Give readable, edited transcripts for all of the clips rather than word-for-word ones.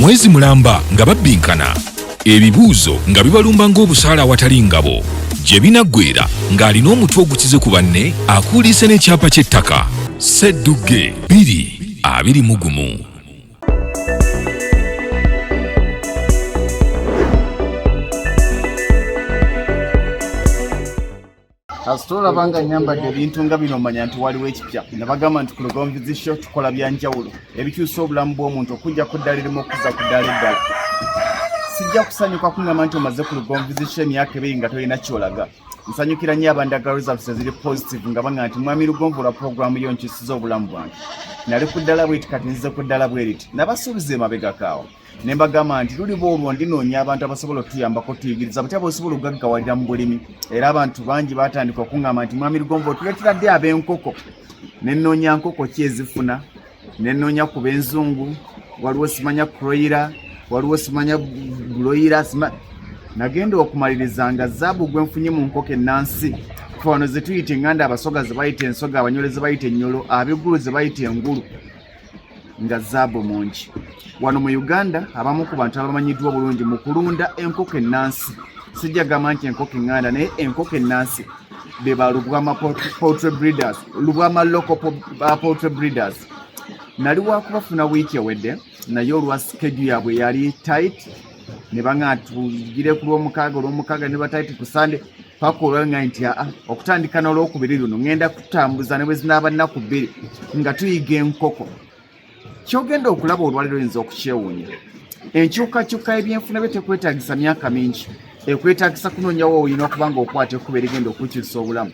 Mwezi mulamba nga babbinkana, ebibuuzo nga bibalumba ng'obusaala awatali ngabo, gye binaggweera ng'alina omutwe ogukize ku banne akuuliise n'ekyapa ky'ettaka. Ssedduge 2-21. Asitola banga nyambadde ebintu nga bino manya nti waliwo ekipya. Nabagamba nti ku Lugonvizi Show tukola byanjawulo ebikyusa obulamu bw'omuntu okujja ku ddaala erimu okuza ku ddaala eddala. Sijja kusanyuka kungamba nti omaze ku Lugonvizi Show emyaka ebiri nga tolina kyolaga. Nsanyukira nnyo abandagala results eziri positive nga banga nti mwami Lugonvu lwa programu yo nkyusiza obulamu bwange. Nali ku ddaala bw'eti kati nzize ku ddaala bw'eriti. Nabasuubiza emabega kaawo. Ne mbagamba nti luliwo olwo ndinoonya abantu abasobola otuyambako tuyigiriza butya bw'osobola okugaggawalira mu bulimi. Era abantu bangi baatandika okungamba nti mwami Lugonvu tuleetera ddi ab'enkoko. Ne nnoonya nkoko ki ezifuna, ne nnoonya ku b'enzungu, waliwo simanya kroira, waliwo simanya buloira, nagenda okumaliriza nga zaabu gwe nfunye mu nkoko ennansi. Wano ze tuyita enganda, abasoga ze bayita ensoga, abanyole ze bayita ennyolo, ab'eggulu ze bayita engulu, nga zaabu mungi. Wano mu Uganda abamu ku bantu abamanyiddwa bulungi mu kulunda enkoko ennansi. Sijja gamba nti enkoko enganda, naye enkoko ennansi be ba Lubwama poultry breeders, Lubwama local poultry breeders. Nali wakubafuna wiiki ewedde, naye olwa schedule yaabwe yali tight, ne banga tugire ku olw'omukaaga ne bataiti ku Sunday paka olwanga nti okutandika n'olwokubiri luno ngenda kutambuza ne bwe zinaaba nnaku bbiri nga tuyiga enkoko. Kyogenda okulaba olwaliro oyinza okukyewuunya. Enkyukakyuka y'ebyenfuna bye tekwetaagisa myaka mingi, ekwetaagisa kunoonyawo olina okuba nga okwata ekkubo erigenda okukyusa obulamu.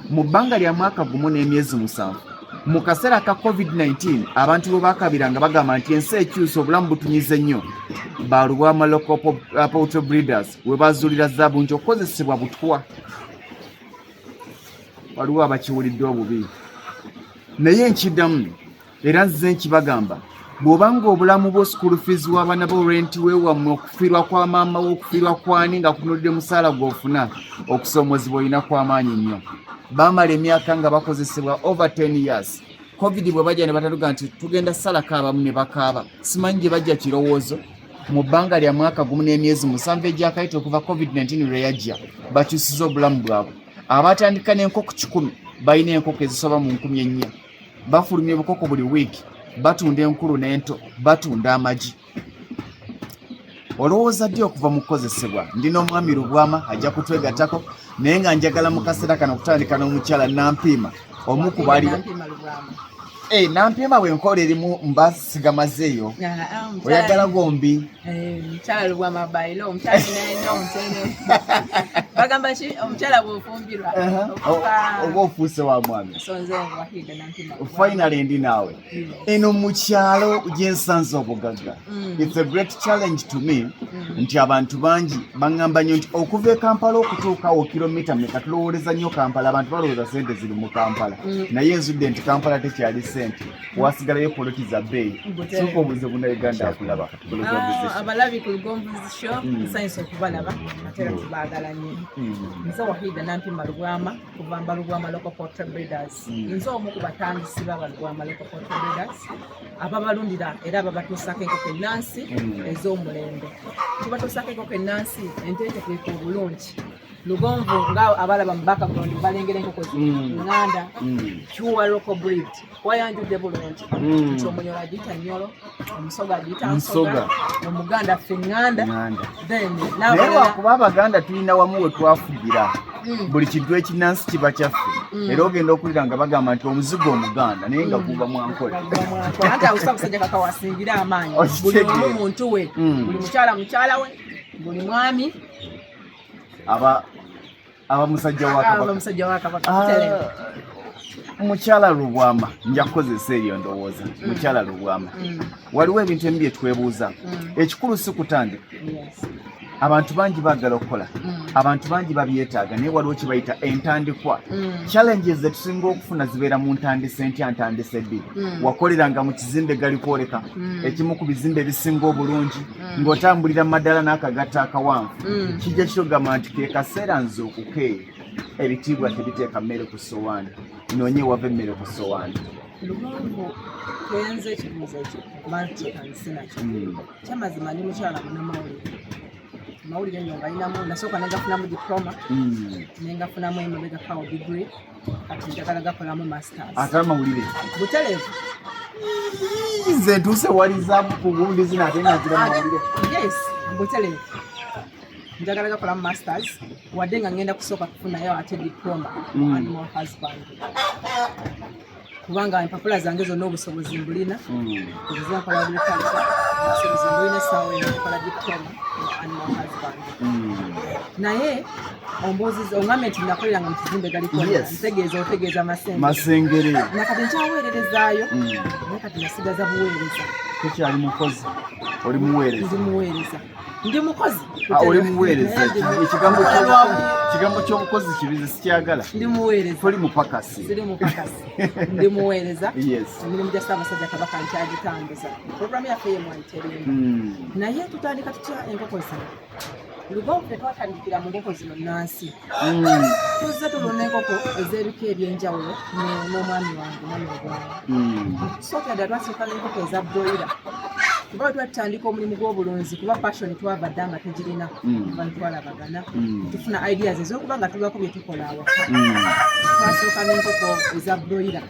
Mu bbanga lya mwaka gumu n'emyezi 7, mu kaseera ka COVID-19 abantu bwe baakabiranga bagamba nti ensi ekyusa obulamu butunyize nnyo, ba Lubwama local poultry breeders we bazuulira zaabu nti okukozesebwa butwa. Waliwo abakiwulidde obubi, naye nkiddamu era nzize nkibagamba, bw'obanga obulamu bwo school fees w'abaana bo rent weewammwe, okufiirwa kwa maama wo, okufiirwa kwani nga kutunulidde musaala gw'ofuna, okusoomozebwa olina kw'amaanyi nnyo. Baamala emyaka nga bakozesebwa over 10 years. Covid bwe bajja ne bataluga nti tugenda salako abamu ne bakaaba. Simanyi gye bajja kirowoozo. Mu bbanga lya mwaka gumu n'emyezi 7 egyakayita okuva COVID-19 lwe yajja, bakyusiza obulamu bwabwe. Abatandika n'enkoko 100 balina enkoko ezisoba mu 4,000. Bafulumya obukoko buli wiiki, batunda enkulu n'ento, batunda amagi. Olowooza ddi okuva mu kukozesebwa? Ndina omwami Lubwama ajja kutwegattako, naye nga njagala mu kaseera kano okutandika n'omukyala Nampiima omu ku bali Nampiima bwenkola erimu mbasigamazeeyo oyagala gombi omukyala Lubwama bayiro omukyala n'omutene bagamba ki omukyala bw'ofumbirwa oba ofuuse wa mwami sonze Wahida Nampiima finally ndi naawe eno mu kyalo gye nsanze obugagga. It's a great challenge to me nti abantu bangi baŋŋamba nnyo nti okuva e Kampala okutuukawo kilomita mmeka. Tulowooleza nnyo Kampala, abantu balowooza sente ziri mu Kampala, naye enzudde nti Kampala tekyali sente, wasigalayo poloti za bbeeyi. Suuka obuze Bunnayuganda akulaba. Abalabi ku Lugonvizi Show nsanyusa okubalaba ate tubaagala nnyo. Nze Wahida Nampiima Lubwama kuva Lubwama local poultry breeders. Nze omu ku batandisi b'aba Lubwama local poultry breeders ababalundira era ababatuusako enkoko ennansi ez'omulembe. Tubatuusako enkoko ennansi enteeketeeke obulungi. Lugonvu nga abalaba mu background balengera enkoko nganda pure local breed wayanjudde bulungi. Nti omunyola agiyita nnyolo, omusoga agiyita nsoga, omuganda ffe nganda. Naye lwakuba Abaganda tulina wamu we twafugira, buli kintu ekinnansi kiba kyaffe. Era ogenda okulira nga bagamba nti omuzigo omuganda naye nga guba mwankola. Anti awusa musajja kaka wasingira amaanyi. Buli omu muntu we, buli mukyala mukyala we, buli mwami abamusajja wa Kabaka. Mukyala Lubwama nja kukozesa eyo ndowooza. Mukyala Lubwama waliwo ebintu ebimu bye twebuuza. Ekikulu si kutandika. Abantu bangi baagala okukola, abantu bangi babyetaaga, naye waliwo kye bayita entandikwa. Challenges ze tusinga okufuna zibeera mu ntandise ntya, ntandise ddi. Wakoleranga mu kizimbe gali kwoleka, ekimu ku bizimbe ebisinga obulungi, ng'otambulira maddala n'akagatta akawanvu. Kijja kitogamba nti ke kaseera nzuukuke, ebitiibwa tebiteeka mmere ku ssowaani, noonye wava emmere ku ssowaani. Lugongo twenze ekibuuzo ekyo mantekanise nakyo kyamazima ndi mukyala mawulire nyo balinamu nasooka negafunamu diploma nengafunamu emabega power degree kati njagala gakolamu masters ate amawulire butereevu nze ntuuse waliza ku gundi zina ate nga ngira mawulire yes butereevu njagala gakolamu masters wadde nga ngenda kusooka kufunayo ate diploma animal husband kubanga empapula zange zonna obusobozi mbulina okuza nkola agriculture obusobozi mbulina essaawa eno nkola diploma animal husband naye ombuuziza oŋŋambye nti nakoleranga mu kizimbe galikola otegeeza masengere nakati nkyaweererezaayo naye kati nasigaza buweereza tekyali mukozi oli muweereza ndi muweereza ndi mukozi oli muweereza ekigambo ky'obukozi kibize sikyagala ndi muweereza toli mupakasi siri mupakasi ndi muweereza yes emirimu gya Ssaabasajja Kabaka nkyagitambuza puroguramu yaffe yemwaniteringa naye tutandika tutya enkoko zino Lugongo tetwatandikira mu nkoko zino nansi tuzze tulunda enkoko ez'ebika ebyenjawulo n'omwami wange omwami Lugongo tusooka ddala twasooka n'enkoko eza broiler kuba twatandika omulimu gw'obulunzi kuba passion twabadde nga tugirina kuba twalabagana tufuna ideas ez'okuba nga tulwako bye tukola awaka twasooka n'enkoko eza broiler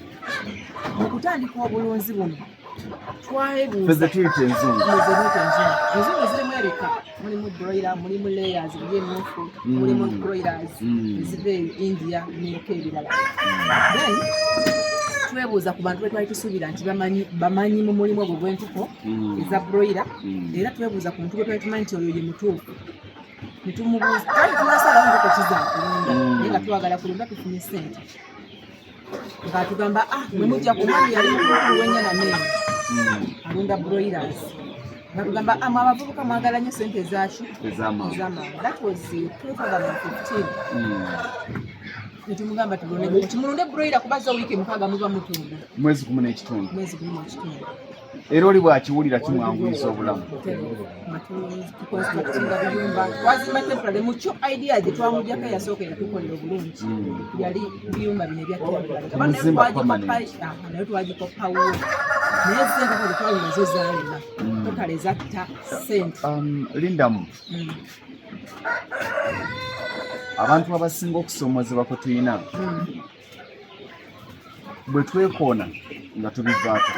mu kutandika obulunzi buno twayebuuza enzungu zirimu ebika mulimu broiler mulimu layers buli emyufu mulimu broilers eziva India n'ebika ebirala then twebuuza ku bantu betwali tusuubira nti bamanyi mu mulimu ogwo gw'enkoko eza broiler era twebuuza ku muntu gwetwali tumanyi nti oyo ye mutuufu netumubuuza kale tunasalawo enkoko kizaakulunda naye nga twagala kulunda tufunye ssente ng'atugamba mwe mujja ku mwami yali mukulu w'ennyana n'eno alunda broilers batugamba abavubuka mwagala nnyo ssente ezaki ez'amaanyi that was 2015 netumugamba tulunde kimulunde broiler kubaza wiiki mukaaga muba mutunda mwezi 11 era oli bwakiwulira kimwanguyiza obulamu twazimba temporary mukyo idea gye twamujjako eyasooka yatukolera obulungi yali biyumba bino ebyanaye twagikopawo naye zengako zetwali nazo zaalima totale zatta sente lindamu abantu abasinga okusoomozebwa kwe tuyina bwe twekoona nga tubivaako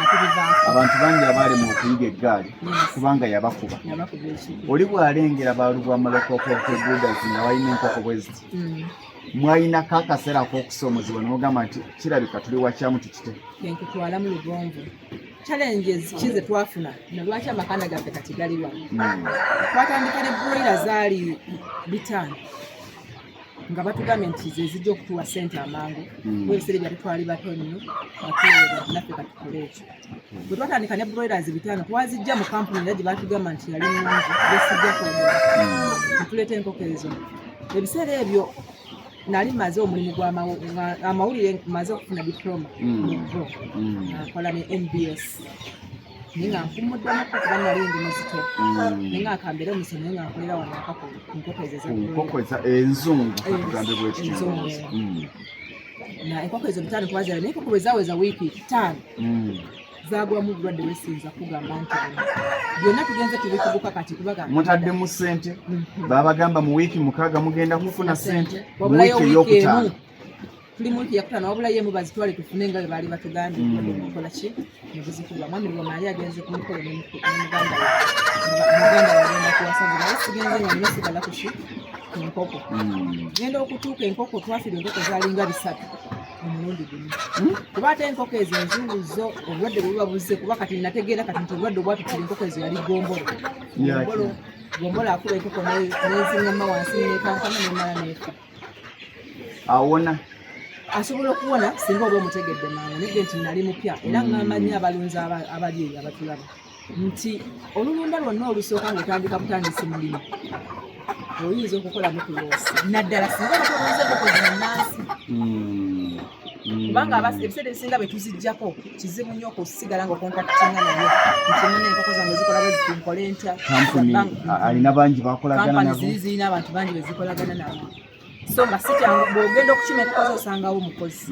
abantu bangi abaalimu okuyiga eggaali kubanga yabakuba oli bw'alengera balubwamalokokokwegudas nga balina enkoko bwe ziti mwayinako akaseera ak'okusoomozebwa n'ogamba nti kirabika tuli wakyamu tukite enkutwala mu Lugongo challenges kize twafuna nalwaki amakanda gaffe kati gali wano twatandika ne broiler zaali 5 nga batugambye nti ze zijja okutuwa ssente amangu bwebisere byate twali bato nnyo batuweera naffe katukole ekyo bwe twatandika ne broilers 5 twazijja mu kampuni era gye batugamba nti yali nnungi besijja kwogera netuleeta enkoko ezo ebiseera ebyo nali maze omulimu gw'amawulire maze okufuna diploma mubbo akola ne MBS naye nga nfumuddemu kuba nali ndi muzito naye nga akambera omusomo naye nga nkolera wano akako enkoko enzungu tugambe bwekityo enkoko ezo 5 twazala naye enkoko bwe zaaweza wiiki 5 zaagwamu obulwadde bwesinza kugamba nti byonna tugenze tubikubuka kati kubaga mutaddemu ssente babagamba mu wiiki 6 mugenda kufuna ssente wabulayo wiiki emu tuli mu wiiki yakutano wabulayo emu bazitwale tufune nga bwe baali batugambye mukola ki nebuzikuba mwami lwama yali agenze ku mikolo nemuganda wagenda kuwasabira naye sigenze nga nina sigala kuki enkoko genda okutuuka enkoko twafira enkoko zaalinga 3 omulundi gumu kuba ate enkoko ezo enzungu zo obulwadde bwe bubabuze kuba kati nategeera kati nti obulwadde obwatutira enkoko ezo yali gombolo akuba enkoko neziŋŋama wansi nekankana nemala nefa awona asobola okuwona singa oba omutegedde mangu nedde nti nali mupya era ŋŋamba nnyo abalunzi abali eyo abatulaba nti olulunda lwonna olusooka ng'otandika butandisi mulimu oyinza okukola mutuloosi naddala singa batolonze enkoko zinnansi kubanga ebiseera ebisinga bwe tuziggyako kizibu nnyo okusigala ng'okontaktinga naye nti nina enkoko zange zikola bwe ziti nkole ntya kampuni alina bangi bakolagana nabo kampani ziri zirina abantu bangi bwe zikolagana nabo so nga si kyangu bw'ogenda okukima enkoko zo osangawo omukozi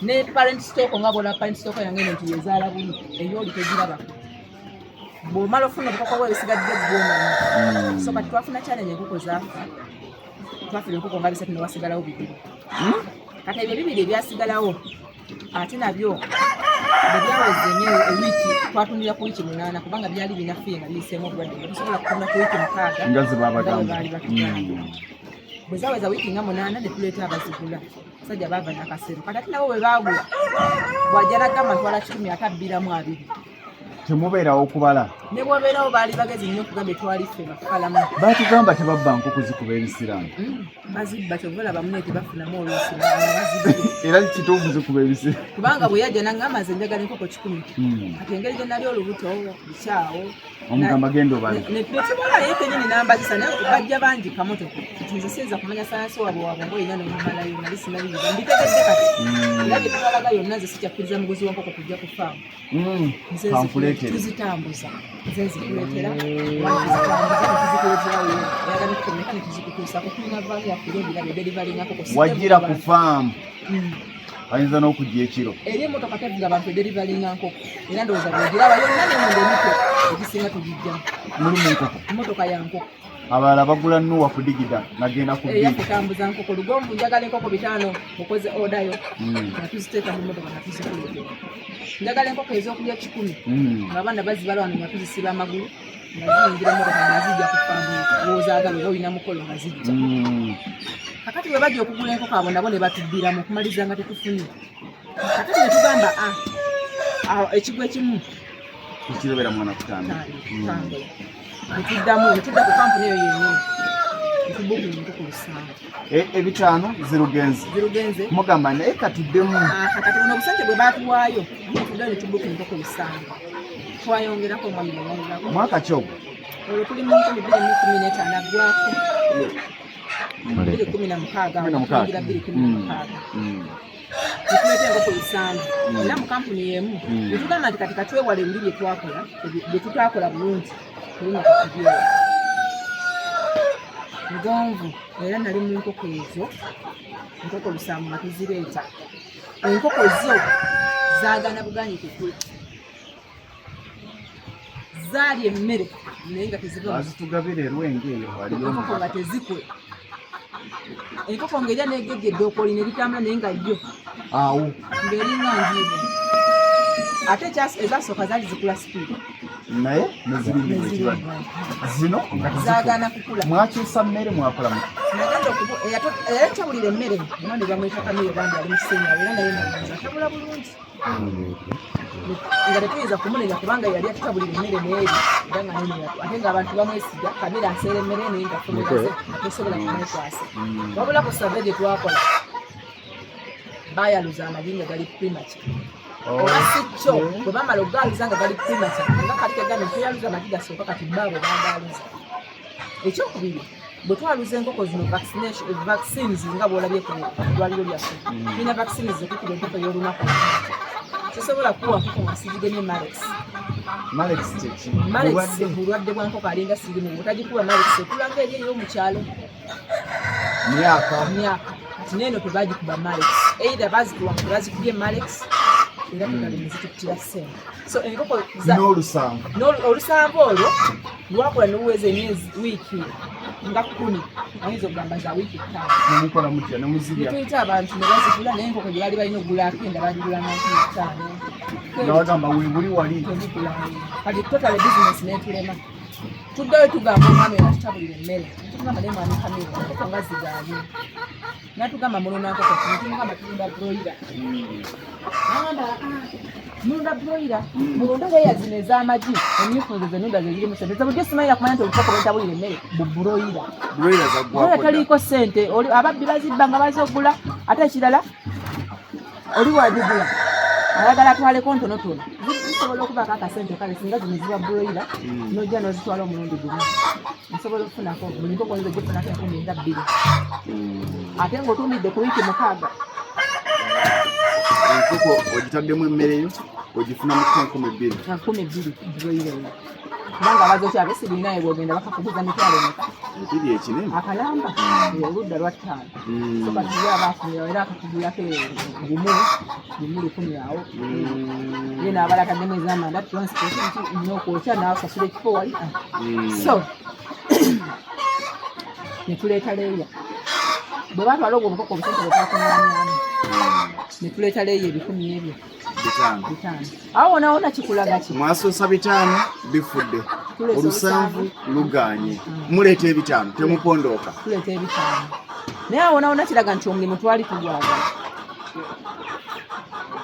ne parent stock nga bw'olaba parent stock yange eno nti yezaala buli eyooli tegirabako bw'omala ofuna obukoko bwe bisigadde gw'omanyi so kati twafuna challenge enkoko zaafa twafuna enkoko nga 3 ne wasigalawo 2 kati ebyo 2 ebyasigalawo ate nabyo bwebyaweze ewiiki twatundira ku wiiki 8 kubanga byali binafuye nga biyiseemu obulwadde tusobola kutunda ku wiiki 6 nga zebaabagamba baali batugamba bwe zaweza wiiki nga 8 ne tuleeta abazigula basajja baava nakasero kati ate nabo bwe baagula bw'ajalagamba ntwala 10 ate abbiramu 2 temubeerawo okubala ne bw'obeerawo baali bagezi nnyo okugamba etwali ffe bakalamu baatugamba tebabba nkoko zikuba ebisiramu bazibba kyova bamunne tebafunamu olw'esiramu bazibba era kituufu zikuba ebisiramu kubanga bwe yajja nangamba nze njagala enkoko 10 kati engeri gye nali olubuto bukyawo omugamba genda obale netubola naye kenyini nambazisa naye bajja bangi kamotoka kati nze siyinza kumanya sayansi waabwe waabwe ngaolina nomumalayo nali sinabiyiga mbitegedde kati era gye tubalaga yonna nze sikyakkiriza muguzi wa nkoko kujja kufaamu tuzitambuza nze nzikuleetera tuzikuleeterawo yaga nekukomeka netuzikutuusa kutulina vaali yakkula ebirabe derivalingakoko wagira ku faamu ayinza n'okujja ekiro eri emotoka tevuga abantu ederivalinga nkoko era ndowooza bwegiraba yonna nemunda emito egisinga tugijjamu mulimu enkoko emotoka ya nkoko abalala bagula nuwa ku digida nagenda ku eya kutambuza nkoko lugomvu njagala enkoko 5 okoze odayo natuziteeka mu motoka natuzikuleetera njagala enkoko ez'okulya 10 ng'abaana bazibala wano natuzisiba amagulu naziyingira motoka nazijja kufaamu wozaagala oba olina mukolo nga zijja kakati bwe bajja okugula enkoko abo nabo ne batubbiramu okumaliza nga tetufunye kakati ne tugamba ekigo ekimu ekirobera mwana kutambi netuddamu netudda ku kampuni eyo yennyini netubuukira enkoko 5 zirugenze mugamba naye katuddemu kakati buno obusente bwe baatuwaayo netuddayo netubuukira enkoko 5 twayongerako omwami neyongeraku mwaka ki ogwo olwo tuli mu 2015 aggwako 2016 netuleeta enkoko 5 era mu kampuni y'emu netugamba nti kati katwewala ebiri bye twakola bye tutaakola bulungi tulina kutubyola mugonvu era nali mu nkoko ezo enkoko 7 nga tuzireeta enkoko zo zaagana buganyi kukula zaali emmere naye nga tezitugabira erwenge eyo enkoko nga tezikula enkoko ng'erya negegedde okoli ne litambula naye nga yo awo ng'eringa njiibu ate ezasooka zaali zikula sipiidi naye zino zaagana kukula mwakyusa mmere mwakola era tabulira emmere ona ne bamweta kamiyo bandi ali mu kisenyawo era naye naza tabula bulungi nga tetuyinza kumunenya kubanga yali atutabulira emmere neeri era nga neneyatu ate ng'abantu bamwesiga kamera aseera emmere naye nga fumiraze tosobola kumwekwasa wabula ku save gye twakola bayaluza amagi nga gali primaca oba si kyo bwe bamala okugaluza nga gali primaca nga kali kegambye tweyaluza amagi gasooka kati baabo bagaluza ekyokubiri bwe twaluza enkoko zino vaccines nga bw'olabye ku ddwaliro lyaffe tulina vaccines zekukuba enkoko y'olunaku sisobola kuwa nkoko nga sigigemye malex bulwadde bwa nkoko alinga sirimu bwotagikuba malex ekulanga eri ey'omukyalo myaka kati neeno tebagikuba malex either bazikuwa nga tebazikubye malex era tugale nezituttira ssente so enkoko olusanvu olwo lwakola nebuweza emyezi wiiki nga 10 ayinza okugamba za wiiki 5 netuyita abantu ne bazigula naye enkoko gye baali balina okugulako enda bagigula nawagamba webuli wali kati totale bizinesi netulema tuddayo tugamba omwami era tutabulira emmere tugamba naye mwami kamera enkoko nga zigaanye natugamba mulona nkoko tumugamba tulunda broira agamba mulunda broira mulunda leya zino ez'amagi emyufu zenunda zezirimu sente zabudde simayira kumanya nti olukoko lwetabulira emmere broira taliiko ssente ababbi bazibba nga bazogula ate ekirala oli wagigula ayagala atwaleko ntonotono zisobola okubaako akasente kale singa zino ziba broira nojja nozitwala omulundi gumu nsobola okufunako buli nkoko nze gifunako 12 ate ng'otumidde ku wiiki 6 enkoko ogitaddemu emmere yo ogifunamu 12 broira eyo kubanga abazo kyabe sibinaye bwogenda bakakuguza mitwalo emeka ebiri ekinene akalamba oludda lwa 5 so kati yabafunira era akakugulako gumu 10 awo ye n'abala kaddemu ez'amanda transport n'okwokya n'asasula ekifo wali so netuleeta leeya bwe batwala ogwo obukoko obusente bwetwakuŋŋaanyamu netuleeta leeya 10 ebyo 5 awo wona kikulaga ki mwasoosa 5 bifudde olusanvu luganye muleeta 5 temupondooka tuleeta 5 naye awo wona kiraga nti omulimu twali tugwagala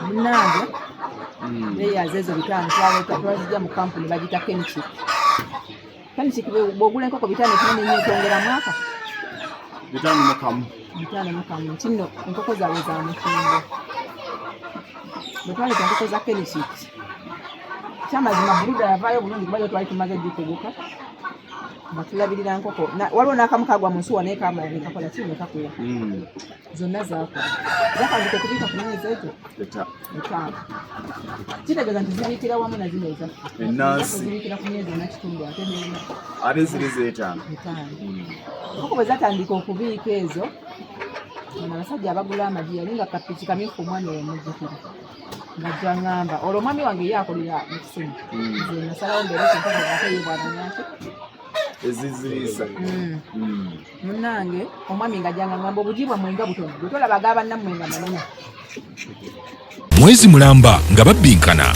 munnange leeya zezo 5 twazijja mu kampuni bagita kenchik bw'ogula enkoko 5 kinene nnyo etwongera mwaka 5 mu kamu ntinno enkoko zaabwe za mufumbo bwe twaleta enkoko za kenchik kyamazima buluda yavaayo bulungi kuba yo twali tumaze dikuguka nga tulabirira nkoko waliwo n'akamu kagwa mu nsuwa naye kamala nekakola kiri nekakula zonna zakola zakandika okubiika ku myezi egyo 5 kitegeeza nti zibiikira wamu na zino ezaffe zibiikira ku myezi enakitundu ate ziri z5 nkoko bwe zatandika okubiika ezo abasajja abagula amagi yali nga kapiki kamyufu omwami omujjukira ngajja ngamba olwo omwami wange ye akolera mu kisimu nze nasalawo mbeereko enkoko ate ye bwananyaki eziziriisa munnange omwami ngajjanga ngamba obugi bwammwe nga butono bwe tolabaga bannammwe nga manene mwezi mulamba nga babbinkana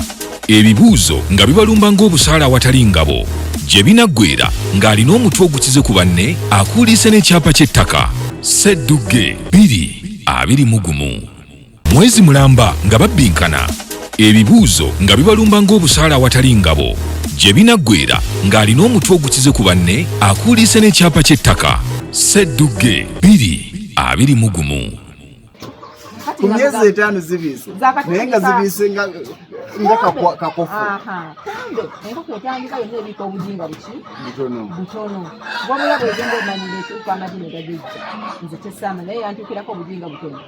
ebibuuzo nga bibalumba ng'obusaala awatali ngabo gye binaggweera ng'alina omutwe ogukize ku banne akuuliise n'ekyapa ky'ettaka Ssedduge 221 mwezi mulamba nga babbinkana ebibuuzo nga bibalumba ng'obusaala awatali ngabo gye binaggweera ng'alina omutwe ogukize ku banne akuuliise n'ekyapa ky'ettaka Ssedduge 221 ku myezi 5 zibiise naye nga zibiise nga kakofu kumbe enkoko etandika yonna ebiika obujinga butono wabula bwegenda omanyira ekyuka amagi negagejja nze kyesama naye yantuukirako obujinga butono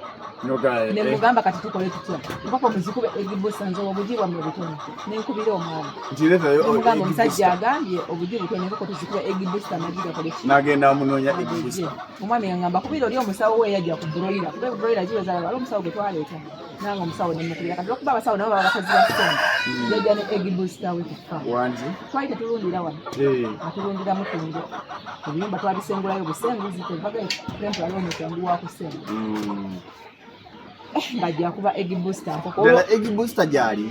nemugamba kati tukole tutya enkoko muzikube egibusa nze obugi bwammwe butono nenkubira omwana nemugamba omusajja agambye obugi butono enkoko tuzikuba egibusa amagi gakoleki nagenda amunoonya egibusa omwami yangamba kubira oli omusawo we yajja ku broira kuba broira ziwezala wali omusawo gwe twaleeta nanga omusawo nemukubira kati okuba abasawo nabo baba bakozi ba ssente yajja ne egibusta we tufa twali tetulundira wano atulundira mutungo ebiyumba twabisengulayo busenguzi tevaga tempula y'omusangu wa kusenga ngajja kuba egibusta nkoko egibusta gyali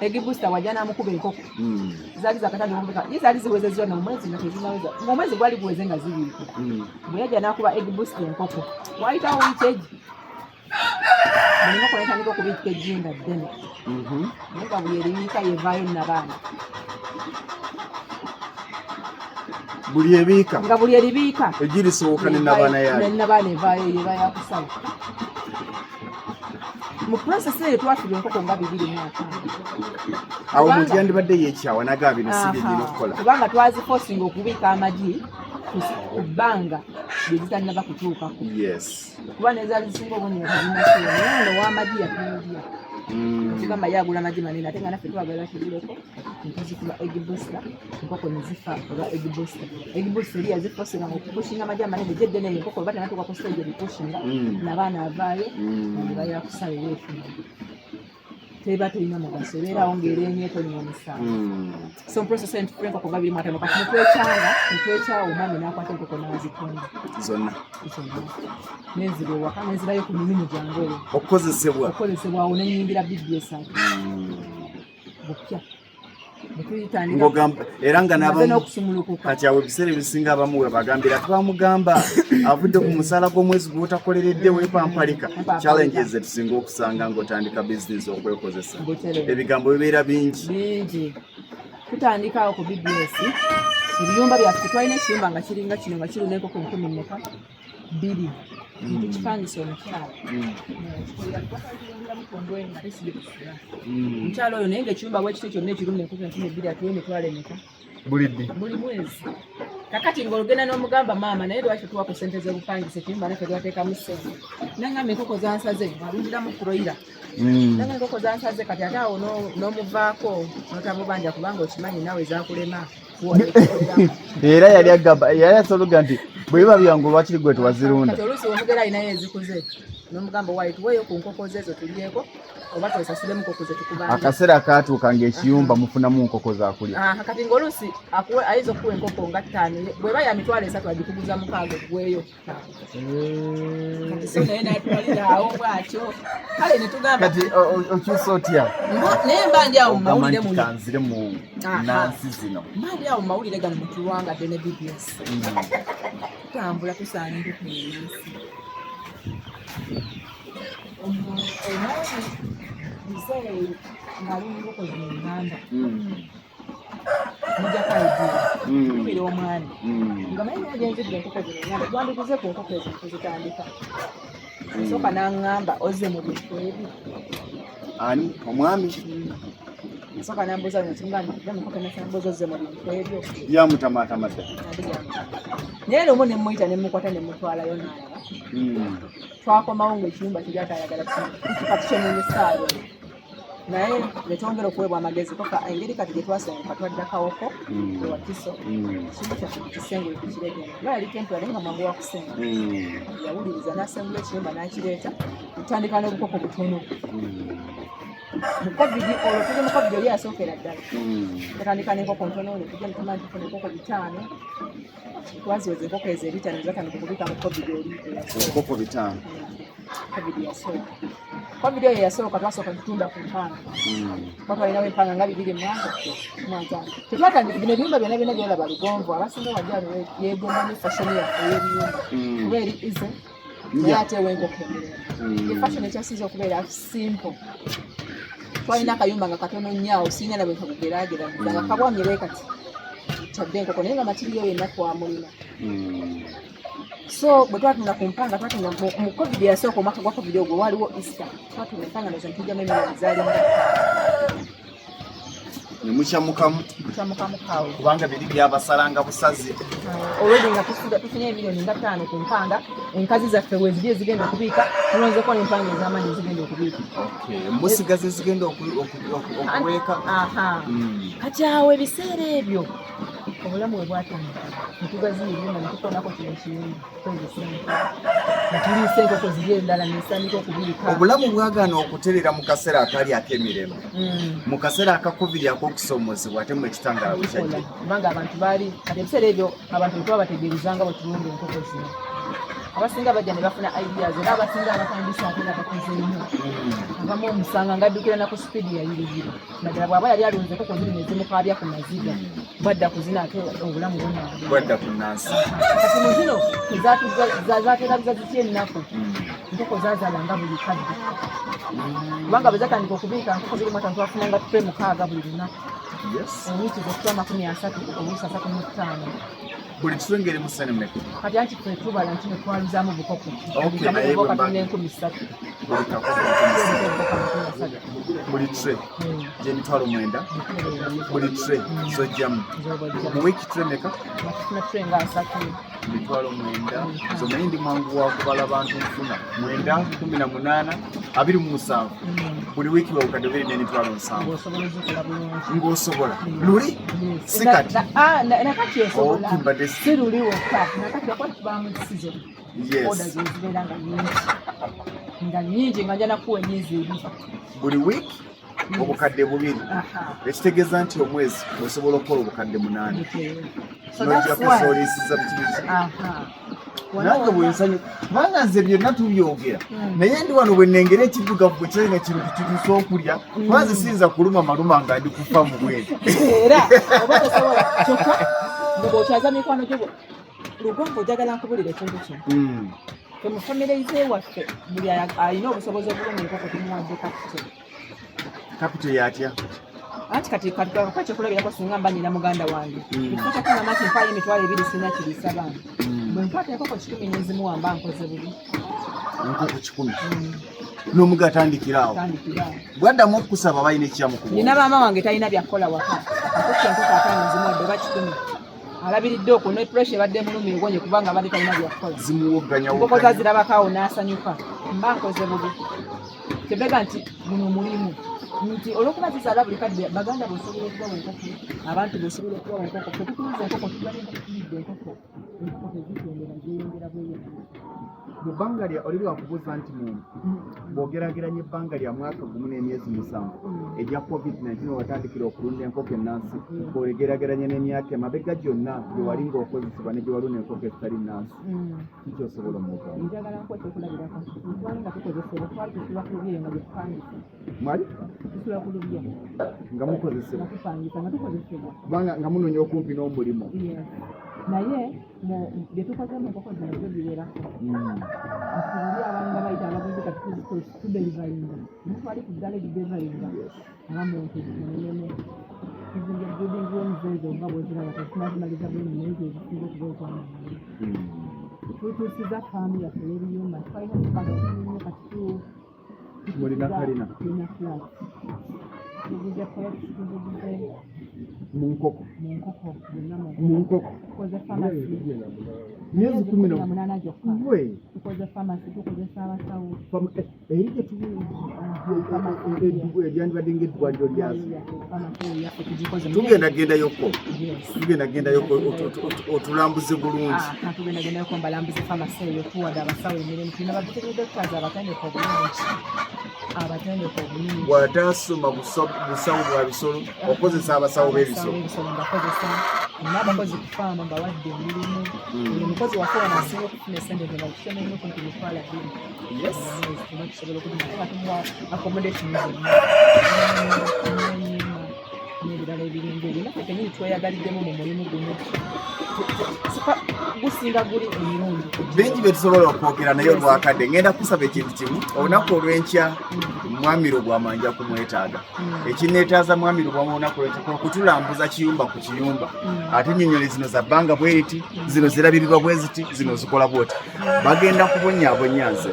egibusta wajja namukuba enkoko zaali zakatandi omuka ye zaali ziwezezwa nomwezi nga tezinaweza ng'omwezi gwali guweze nga zibiika bwe yajja nakuba egibusta enkoko wayitawo wiiki egi buli nkoko netandika okubiika ejjinga ddene naye nga buli eribiika yevaayo nabaana buli eribiika egirisowoka nenabaana evaayo yeba yakusala mu prosesi eyo twafirwa enkoko nga 2 mwaka awo omuntu yandibadde yekyawa nagambye nesigegina okukola kubanga twazifosinga okubiika amagi ku bbanga lyezitanaba kutuukako kuba nezaali zisinga obunene tazinasiyo naye ono w'amagi yatuulya tugamba yagula amagi manene ate nga naffe twagala tuguleko netuzikuba egibusta enkoko nezifa olwa egibusta eri yazifosinga okupushinga amagi amanene gyeddene eyo enkoko oba tenatuuka ku stage ebipushinga nabaana avaayo eba yakusala eweefuna teba tulina mugaso ebeerawo ng'erenye etonya omusango so process entufula enkoko nga 25 kati netwekyawo omwami n'akwata enkoko n'azitunda zonna nenzira ewaka nenzirayo ku mirimu gyange oyo okukozesebwawo nenyingira BBS bupya era nga kati awo ebiseera ebisinga abamu we bagambira twamugamba avudde ku musaala gw'omwezi gw'otakoleredde weepampalika challenges etusinga okusanga ng'otandika bizinesi okwekozesa ebigambo bibeera bingi tutandikaawo ku BBS ebiyumba byaffe twalina ekiyumba nga kiringa kino nga kiruna enkoko 2 tukipangisa omukyala omukyala oyo naye ngaekiyumba bwekito kyonna ekirumya enkoko 2 atuwe emitwalo emeka buli mwezi kakati ng'olugenda n'omugamba maama naye lwaki tuwa ku ssente z'obupangisa ekiyumba naffe twateekamu ssente nangamba enkoko zansaze alundiramu kuroira Nanga enkoko zansaze kati ate awo n'omuvaako notamubanja kubanga okimanyi nawe zakulema era yali asobola nti bwe biba byangu lwakiri gwe tuwazirunda kati oluusi omugera alinayo ezikuze n'omugamba waali tuweeyo ku nkoko ze ezo tulyeko oba twesasule mu nkoko ze tukubanja akaseera kaatuuka ng'ekiyumba mufunamu nkoko zakulya kati ng'oluusi ayinza okuwa enkoko nga 5 bw'eba ya mitwalo 3 agikuguza 6 gweyo kati so naye natwalira awo bwatyo kale ne tugamba kati okyusa otya naye mbandi awo mu mawulire muno kanzire mu nansi zino mbandi awo mu mawulire gano mutuwangadde ne BBS tutambula tusaanire ku nansi omwami ng'alina enkoko zino enganda mujakaidira kubira omwami nga naye nagenzidde enkoko zino enganda twandikuze ku nkoko ezo tuzitandika nsooka n'aŋŋamba ozze mu bintu ebyo ani omwami nsooka n'ambuuza nkimugamba nasambuuza ozze mu bintu ebyo yamutamaatamadde naye lumu ne muyita ne mukwata ne mutwalayo n'alaba twakomawo ng'ekiyumba kiri atayagala kati kyemumisaayo naye netwongera okuweebwa amagezi koka engeri kati gye twasenga twadda kawoko ewa kiso kimu kyaffe kisengule tukireetera nga yali tempo yali nga mwangu wa kusenga yawuliriza n'asengula ekiyumba n'akireeta tutandika n'obukoko butono mu covid olwo tuli mu covid oli yasookera ddala tutandika n'enkoko ntono ne tujja netuma nti tufuna enkoko 5 twaziweza enkoko ezo 5 zatandika okubika mu covid oli enkoko 5 covid yasooka covid eyo yasooka twasooka tutunda ku mpanga twatwalinawo empanga nga 2 mwaka tetwatandika bino ebiyumba byonna byonna byolaba lugonvu abasinga wajjalo yegomba ne fashion yaffe ey'ebiyumba kuba eri ize naye ate ewenkoko emirembe efashion ekyasinza okubeera simple twalina akayumba nga katono nnyo sirina na bwe kakugeraageranya nga kabwamire kati kyadde enkoko naye nga matiriyo yenna twamulina so bwe twatunda ku mpanga twatunda mu covid yasooka omwaka gwa covid ogwo waliwo easter twatunda empanga nazo ntujjamu emirimu zalinga nemukyamukamu kawo kubanga biri byabasalanga busazi olwedi nga tufunye emiliyoni nga 5 ku mpanga enkazi zaffe weziri ezigenda okubiika tulonzeko n'empanga ez'amaanyi ezigenda okubiika musigazi ezigenda okuweeka kati awo ebiseera ebyo obulamu bwe bwatandika netugaziyirima netukonako kino kiyumba twezesente netuliisa enkoko ziri endala nesandika okubiika obulamu bwagaana okuterera mu kaseera akali ak'emirembe mu kaseera aka covid ak'okusoomozebwa ate mu ekitangaala bukyajja kubanga abantu baali kati ebiseera ebyo abantu bwe twabategeerezanga bwe tulunda enkoko zino abasinga bajja ne bafuna ideas era abasinga abatandisa ate nabakozeemu avamu omusanga ngaddukira naku sipiidi yayiriyiri naddala bw'aba yali alunze enkoko ziri nezimukaabya ku maziga bwadda kuzina ate obulamu bwadda ku nansi kati mu zino zateerabiza zitya ennaku enkoko zaazaalanga buli kadde kubanga bwe zatandika okubiika enkoko ziri mwata twafunanga tupe 6 buli lunaku ewiiki zokutuba 30 oluusi 35 buli kiswengere mu senemeka kati anti twe tubala nti netwalizaamu bukoko katunda 13 buli tre gyemitwalo 9 buli tre zojjamu mu wiiki tre meka tufuna tre nga 3 mitwalo 9 zomanyi ndi mwangu wa kubala bantu nfuna 9 18 27 buli wiiki wawukadde 2 ng'osobola luli si kati nakati osobola si luli wokka nakati wakwati tubaamu season oda zezibeera nga nyingi nga nja nakuwa emyezi 2 buli wiiki obukadde 2 ekitegeeza nti omwezi osobola okukola obukadde 8 nojja kusoolesiza bikibiki nange bwensanyu kubanga nze byonna tubyogera naye ndi wano bwe nnengera ekiddugavu bwe kirina kintu kituusa okulya kubanze siyinza kuluma maluma nga ndi kufa mu bwere era oba tosobola kyokka nga bw'okyaza mikwano gyo lugongo ojagala nkubulira ekintu kino temufamireize waffe buli alina obusobozi obulungi enkoko tumuwadde kapito yatya anti kati kakyekulabirako singa mba nina muganda wange ekifo kyakugamba nti mpaayo emitwalo 2 sirina kiriisa baana bwe nkwata enkoko 10 nezimuwamba nkoze bubi enkoko 10 n'omuga atandikiraawo bwaddamu okusaba balina ekyamukuba nina maama wange talina byakukola waka akokka enkoko 5 zimuwadde oba 10 alabiridde okwo ne pressure ebadde mulumi egonye kubanga abadde talina byakukola zimuwogganya enkoko zazirabakaawo n'asanyuka mba nkoze bubi Kyebega nti guno mulimu nti olwokuba zizala buli kadde baganda bosobola okubawa enkoko abantu bosobola okubawa enkoko tetutuuza enkoko tubalina tulidde enkoko tezitendera zeyongera bweyongera ebbanga lya oli lwakubuuza nti bw'ogerageranya ebbanga lya mwaka gumu n'emyezi 7 erya covid-19 watandikira okulunda enkoko ennansi bw'ogerageranya n'emyaka emabega gyonna gye wali ng'okozesebwa ne gye walunda enkoko ezitali nnansi kiki osobola omugamba njagala nkwete okulabirako twali nga tukozesebwa twali tusula ku lubye nga gyetupangisa mwali tusula ku lubye nga mukozesebwa tupangisa nga tukozesebwa kubanga nga munoonya okumpi n'omulimu naye bye tukozemu enkoko zino zo zibeerako atuli abantu nga bayita abaguzi kati tuderivalinga mutwali ku ddala eriderivalinga abamuntu zimunene ezinga building rooms ezo nga bweziraba tezinazimaliza bulungi naye zezisinga okuba okwanaa tutuusiza faamu yaffe y'ebiyumba twalina okubaga tulinye kati mulina kalina tulina flat tuguze flat tuguze mu nkoko mu nkoko tukoze famasi myezi 18 gyokka we tukoze famasi tukozesa abasawo eri eryandibadde ng'eddwaliro lyazo tugendagendayoko otulambuze bulungi tugendagendayoko mbalambuze famasi eyo tuwadde abasawo emirimu tulina badokitazi abatendeka obulungi bw'atasoma busawo bwa bisolo okozesa abasawo b'ebisolo mbakozesa n'abakozi ku faamu mbawadde emirimu omukozi waffe wanasinga okufuna esente nga kukyonene ku nti mitwala bbiri tusobola okudima tumuwa accommodation n'ebirala ebiringa ebyo naffe kenyini tweyagaliddemu mu mulimu guno gusinga guli emirungi bingi bye tusobola okwogera naye olwakadde ngenda kusaba ekintu kimu olunaku olw'enkya mwamiru gwamanja kumwetaaga ekineetaaza mwamiru gwamu olunaku olw'enkya kutulambuza kiyumba ku kiyumba ate ennyonyi zino za bbanga bweriti zino zirabirirwa bwe ziti zino zikola bwoti bagenda kubonyaabonya nze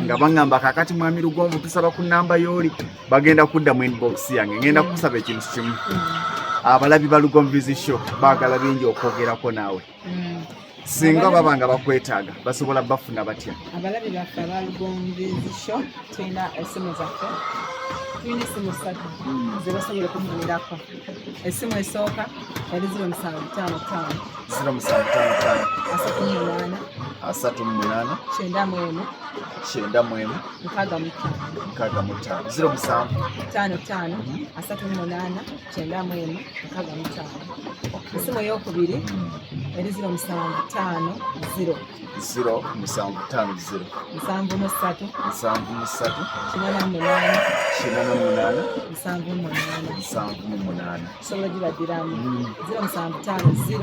nga baŋŋamba kakati mwamiru gwomu tusaba ku nnamba y'oli bagenda kudda mu inbox yange ngenda kusaba ekintu kimu abalabi ba Lugomvizi Show baagala bingi okwogerako naawe singa baba nga bakwetaaga basobola bafuna batya abalabi baffe aba Lugomvizi Show tulina essimu zaffe tulina essimu 3 ze basobola okufunirako essimu esooka eri 0755 38 91 essimu eyokubiri eri 0750 sobola gibaddiramu 0750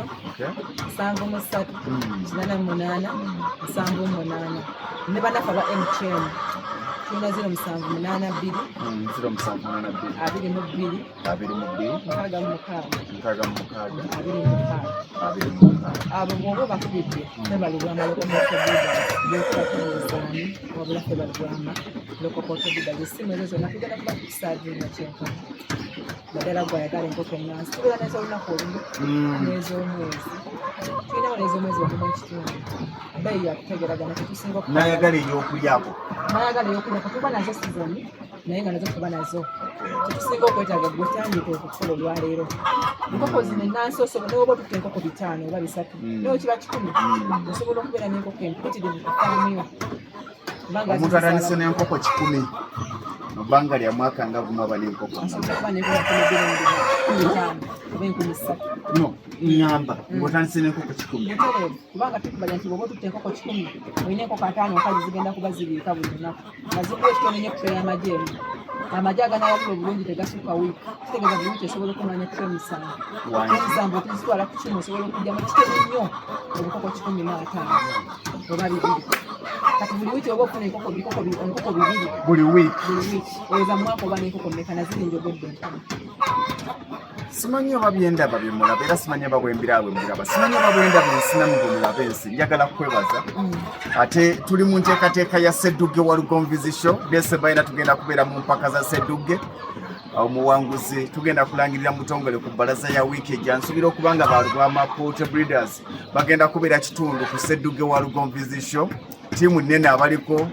738 ne banafa ba MTN tulina 0782 abo bwoba bakubidde tebalugamba lokomotobidabyokubatubuzaani wabula tebalugamba lokomotobidaby essimu ezo zonna tugenda kuba tukisaajinga kyenkana naddala gwayagala enkoko ennansi tubeera n'ezolunaku olumu n'ez'omwezi tulinawo n'ez'omwezi ogumu ekitundu beeyi yakutegeragana tetusinga nayagala ey'okulyako tuba nazo sizoni naye nga nazo tuba nazo tetusinga okwetaaga gwetandika okukola olwaleero enkoko zino ennansi osobola newoba otutta enkoko 5 oba 3 naye kiba 10 osobola okubeera n'enkoko empitirivu ku faamiyo omuntu atandise n'enkoko 10 mu bbanga lya mwaka nga gumu aba n'enkoko ngamba ng'otandise n'enkoko 10 kubanga tukubanya nti bwoba otutta enkoko 10 olina enkoko 5 nkazi zigenda kuba zibiika buli lunaku nga zikuwa ekitone n'ekutula y'amagye emu amagye aganayalira obulungi tegasukka wiiki kitegeeza buli wiiki esobola okumanya kiro 7 emisanvu otuzitwala ku 10 osobola okujjamu kitebe nnyo obukoko 15 oba 2 kati buli wiiki oba ofuna enkoko 2 buli wiiki eza mwaka oba n'enkoko mmeka naziri njogedde nkana simanyi oba byendaba byemulaba era simanyi oba bwembiraba mbiraba simanyi oba bwendaba ensinamu bwemulaba ensi njagala kukwebaza ate tuli mu nteekateeka ya Ssedduge wa Lugomvizi Show Desemba tugenda kubeera mu mpaka za Ssedduge omuwanguzi tugenda kulangirira mutongole ku bbalaza ya wiiki ejja nsuubira okubanga balugwama Port Breeders bagenda kubeera kitundu ku Ssedduge wa Lugomvizi Show tiimu nnene abaliko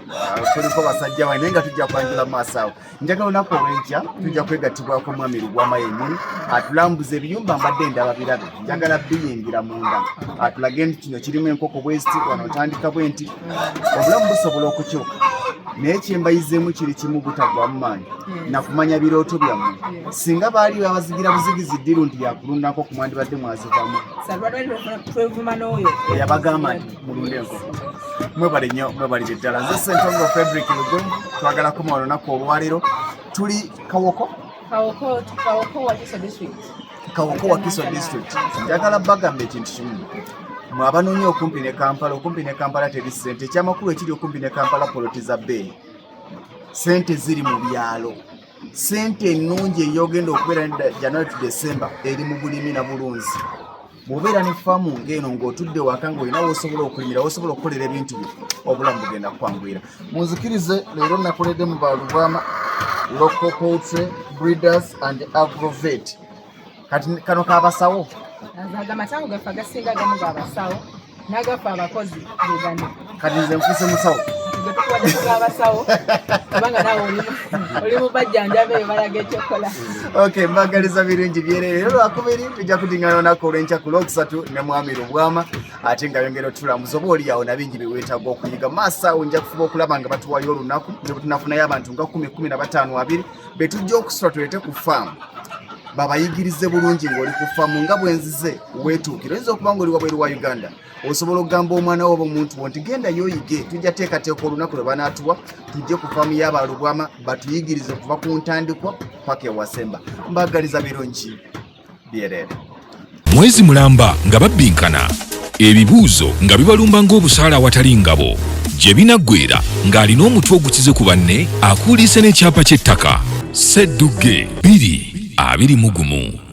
kuliko basajja bane naye nga tujja kwanjula mu maaso awo. Njagala olunaku olw'enkya tujja kwegattibwako Mwami Lugwama yennyini atulambuza ebiyumba mbadde ndaba birabe, njagala biyingira munda atulage nti kino kirimu enkoko bweziti wano otandika bwe nti obulamu busobola okukyuka naye kyembayizeemu kiri kimu butagwamu maanyi nakumanya birooto byammwe singa baali babazigira buzigizi ddiru nti yakulundako ku mwandibadde mwazivamu yabagamba nti mulunde enkoko. Mwebale nnyo mwebalire ddala. Nze Ssentongo Frederick Lugongo twagalako mu lunaku olwaleero tuli Kawoko wa Kiso District. Njagala bagamba ekintu kimu mwe abanoonya okumpi ne Kampala teri ssente. Ekyamakulu ekiri okumpi ne Kampala poloti za bbeeyi, ssente ziri mu byalo, ssente ennungi eyogenda okubeera January to December eri mu bulimi na bulunzi. Bw'obeera ne faamu ng'eno ng'otudde waka ng'olina w'osobola okulimira w'osobola okukolera ebintu byo obulamu bugenda kukwanguyira. Munzikirize leero nakoledde mu Balugwama Local Poultry Breeders and Agrovet. Kati kano k'abasawo amasawo gaffe agasinga agamu g'abasawo n'agafa abakozi begano. Kati nze nfuuse musawo abasawo kubanga nawe oli mu bajjanjaba eyo balaga ekyokola. Okay, mbagaliza birungi byerere. Lwakubiri tujja kuddingana olunaku olw'enkya ku Lwokusatu ne Mwami Lugwama ate nga yongera otulamuza oba oli awo na bingi bye weetaaga okuyiga. Maaso awo nja kufuba okulaba nga batuwayo olunaku ne bwe tunafunayo abantu nga 10-15 be tujja okusula tulete ku faamu babayigirize bulungi ng'oli ku faamu nga bwenzize weetuukira. Oyinza okuba ng'oli wabweru wa Uganda osobola okugamba omwana wo oba omuntu wo nti genda yoyige. Tujja teekateeka olunaku lwe banaatuwa tujje ku faamu y'Abalugwama batuyigirize okuva ku ntandikwa paka ewasemba. Mbagaliza birungi byerere. Mwezi mulamba nga babbinkana, ebibuuzo nga bibalumba ng'obusaala awatali ngabo, gye binaggweera ng'alina omutwe ogukize ku banne akuuliise n'ekyapa ky'ettaka. Sseddugge 2 21.